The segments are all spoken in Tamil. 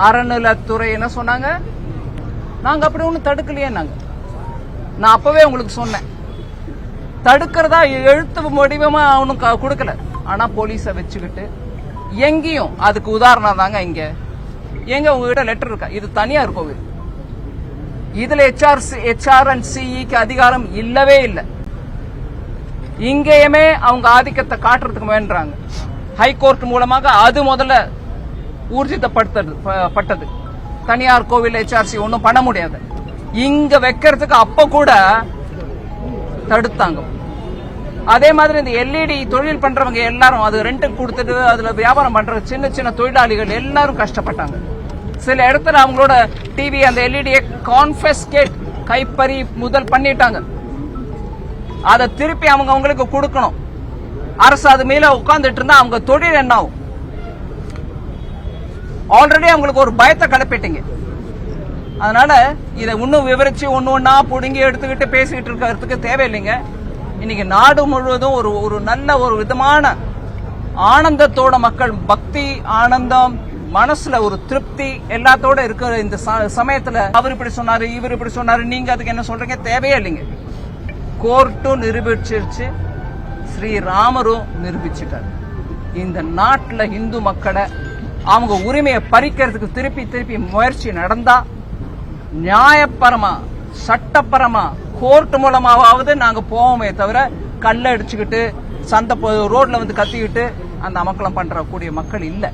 அறநிலைத்துறை என்ன சொன்னாங்க, நாங்க அப்படி ஒன்றும் தடுக்கலையே. நான் அப்பவே உங்களுக்கு சொன்னேன், தடுக்கிறதா எழுத்து வடிவமா அவனும் கொடுக்கல. ஆனா போலீஸை வச்சுக்கிட்டு எங்கேயும் அதுக்கு உதாரணம் தாங்க. எங்க உங்ககிட்ட லெட்டர் இருக்கா? இது தனியார் கோவில், இதுல HRNCEக்கு அதிகாரம் இல்லவே இல்லை. இங்கேயுமே அவங்க ஆதிக்கத்தை காட்டுறதுக்கு முயன்றாங்க. ஹைகோர்ட் மூலமாக அது முதல்ல ஊர்ஜிதப்படுத்தப்பட்டது. தனியார் கோவில் HRC ஒன்றும் பண்ண முடியாது. இங்க வைக்கிறதுக்கு அப்ப கூட தடுத்தாங்க. அதே மாதிரி இந்த LED தொழில் பண்றவங்க எல்லாரும் அது ரெண்டுக்கு கொடுத்துட்டு அதுல வியாபாரம் பண்ற சின்ன சின்ன தொழிலாளிகள் எல்லாரும் கஷ்டப்பட்டாங்க. சில இடத்துல அவங்களோட டிவி அந்த LED கான்ஃபிஸ்கேட் கைப்பறி முதல் பண்ணிட்டாங்க. அதை திருப்பி அவங்களுக்கு கொடுக்கணும். அரசு அது மேல உட்கார்ந்துட்டு இருந்தா அவங்க தொழில் என்ன ஆகும்? ஆல்ரெடி அவங்களுக்கு ஒரு பயத்தை கிளப்பிட்டீங்க. அதனால இதை இன்னும் விவரிச்சு ஒன்னா புடுங்கி எடுத்துக்கிட்டு பேசிக்கிட்டு இருக்கிறதுக்கு தேவையில்லைங்க. இன்னைக்கு நாடு முழுவதும் ஒரு நல்ல ஒரு விதமான ஆனந்தத்தோட மக்கள் பக்தி ஆனந்தம் மனசுல ஒரு திருப்தி எல்லாத்தோட இருக்கிற இந்த சமயத்துல அவர் இப்படி சொன்னாரு இவர் இப்படி சொன்னாரு நீங்க அதுக்கு என்ன சொல்றீங்க? தேவையே இல்லைங்க. கோர்ட்டும் நிரூபிச்சிருச்சு, ஸ்ரீராமரும் நிரூபிச்சுட்டார். இந்த நாட்டுல இந்து மக்களை அவங்க உரிமையை பறிக்கிறதுக்கு திருப்பி முயற்சி நடந்தா நியாயப்பரமா சட்டப்பரமா கோர்ட் மூலமாவது நாங்க போவோமே தவிர கல்ல அடிச்சுக்கிட்டு சந்தை ரோட்ல வந்து கத்திக்கிட்டு அந்த அமக்கலம் பண்ற கூடிய மக்கள் இல்ல.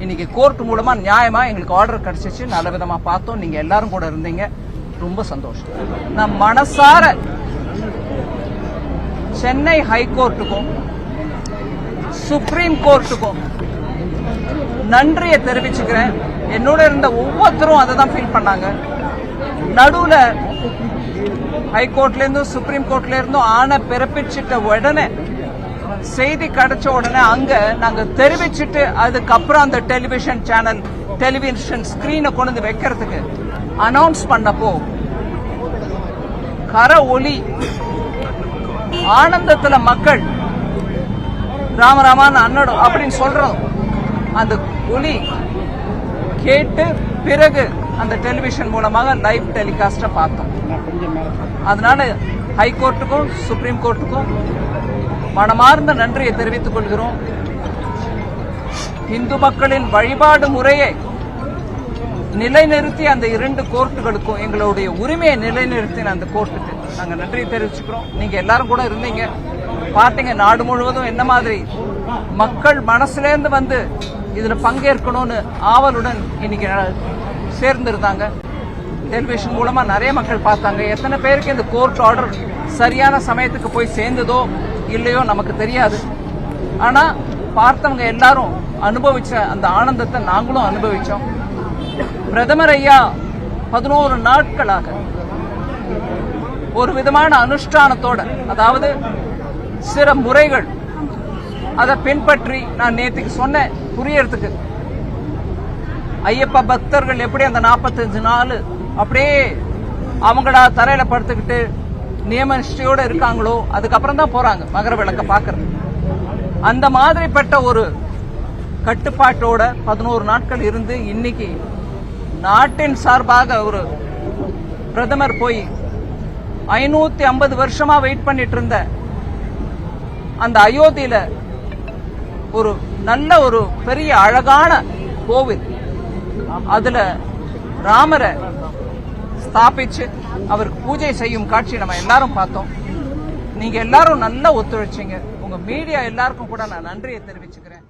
இன்னைக்கு கோர்ட் மூலமா நியாயமா எங்களுக்கு ஆர்டர் கிடைச்சிச்சு. நல்ல விதமா பார்த்தோம். நீங்க எல்லாரும் கூட இருந்தீங்க. ரொம்ப சந்தோஷம். நான் மனசார சென்னை ஹைகோர்ட்டுக்கும் சுப்ரீம் கோர்ட்டுக்கும் நன்றியை தெரிவிச்சுக்கிறேன். என்னோட இருந்த ஒவ்வொருத்தரும் அதை தான் ஃபீல் பண்ணாங்க. நடுவுல ஹைகோர்ட்ல இருந்தும் சுப்ரீம் கோர்ட்ல இருந்தும் ஆணை பிறப்பிச்சிட்ட உடனே செய்தி கிடைச்ச உடனே அங்க நாங்க தெரிவிச்சுட்டு அதுக்கப்புறம் அந்த டெலிவிஷன் ஸ்கிரீனை கொண்டு வந்து வைக்கிறதுக்கு அனௌன்ஸ் பண்ணப்போ கர ஒலி ஆனந்தத்துல மக்கள் ராமராமான் அண்ணடும் அப்படின்னு சொல்றோம். அந்த ஒலி கேட்டு பிறகு அந்த டெலிவிஷன் மூலமாக லைவ் டெலிகாஸ்ட பார்த்தோம். அதனால ஹைகோர்ட்டுக்கும் சுப்ரீம் கோர்ட்டுக்கும் மனமார்ந்த நன்றியை தெரிவித்துக் கொள்கிறோம். இந்து மக்களின் வழிபாடு முறையை நிலைநிறுத்தி அந்த இரண்டு கோர்ட்டுகளுக்கும் எங்களுடைய உரிமையை நிலைநிறுத்தின அந்த கோர்ட்டுக்கு நாங்க நன்றியை தெரிவிச்சுக்கிறோம். நீங்க எல்லாரும் கூட இருந்தீங்க, பாத்தீங்க. நாடு முழுவதும் என்ன மாதிரி மக்கள் மனசுலேருந்து வந்து இதுல பங்கேற்கணும்னு ஆவலுடன் இன்னைக்கு சேர்ந்திருந்தாங்க. டெலிவிஷன் மூலமா நிறைய மக்கள் பார்த்தாங்க. எத்தனை பேருக்கு இந்த கோர்ட் ஆர்டர் சரியான சமயத்துக்கு போய் சேர்ந்ததோ இல்லையோ நமக்கு தெரியாது. ஆனா பார்த்தவங்க எல்லாரும் அனுபவிச்ச அந்த ஆனந்தத்தை நாங்களும் அனுபவிச்சோம். பிரதமர் ஐயா 11 நாட்களாக ஒரு விதமான அனுஷ்டானத்தோட, அதாவது சில முறைகள் அதை பின்பற்றி நான் நேற்றுக்கு சொன்னேன் புரியறதுக்கு. ஐயப்ப பக்தர்கள் எப்படி அந்த 45 நாள் அப்படியே அவங்களா தரையில படுத்துக்கிட்டு நியம நிஷ்டையோட இருக்காங்களோ அதுக்கப்புறம் தான் போறாங்க மகர விளக்க பாக்குறது. அந்த மாதிரிப்பட்ட ஒரு கட்டுப்பாட்டோட 11 நாட்கள் இருந்து இன்னைக்கு நாட்டின் சார்பாக ஒரு பிரதமர் போய் 550 வருஷமா வெயிட் பண்ணிட்டு இருந்த அந்த அயோத்தியில ஒரு நல்ல ஒரு பெரிய அழகான கோவில், அதுல ராமரை ஸ்தாபிச்சு அவருக்கு பூஜை செய்யும் காட்சி நம்ம எல்லாரும் பார்த்தோம். நீங்க எல்லாரும் நல்லா ஒத்துழைச்சீங்க. உங்க மீடியா எல்லாருக்கும் கூட நான் நன்றியை தெரிவிச்சுக்கிறேன்.